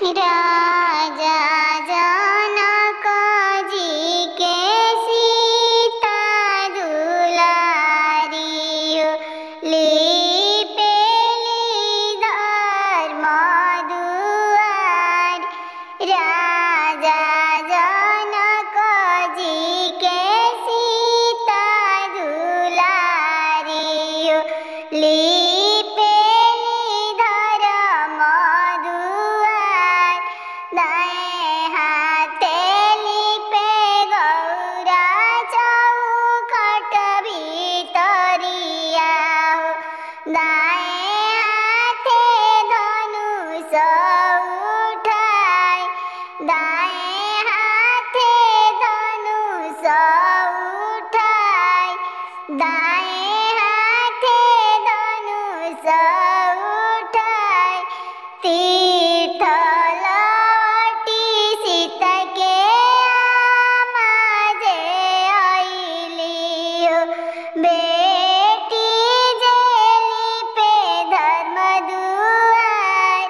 राजा जनक जी के सीता दुलारियो लिपेली धर्म दुआर। राजा जनक जी के सीता दुलारियो लिपेली धर्म दुआर। दाएं हाथे लिपे गौरा चौखट भितरिया हो। दाएं हाथे धनुष उठाए। दाएं हाथे धनुष उठाए। दाएं हाथे धनुष उठाए। तीर्थ लवटी सीता के आमाजे आइलियो। बेटी जेली पे धर्म दुआर।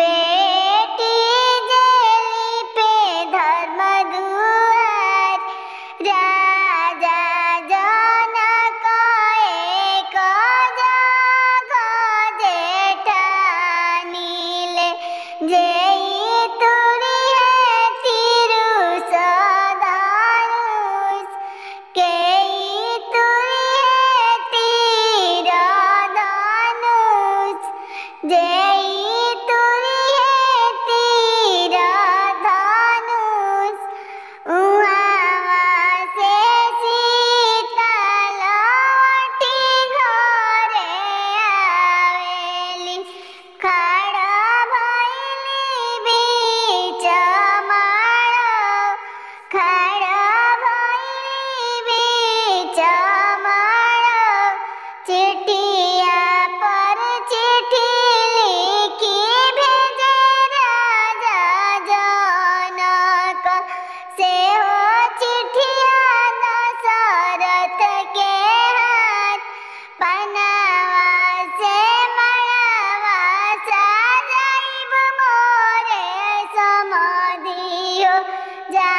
बेटी जेली पे धर्म दुआर। राजा जनक एक जग जेठानीले। जेई तुरी है तिरुष धनुष। केई तुरी है तीर धनुष। जेई तुरी है तीर धनुष। उहाँ से सीता लवटी घरे आवेली। खड़ा भइली बीच मारो। खड़ा भइली बीच मारो। चिट्ठिया पर चिट्ठी लिखी भेजे राजा जनक। से हो चिट्ठिया दशरथ के हाथ। पनावा से मड़वा सजाइब मोरे समधियो। जा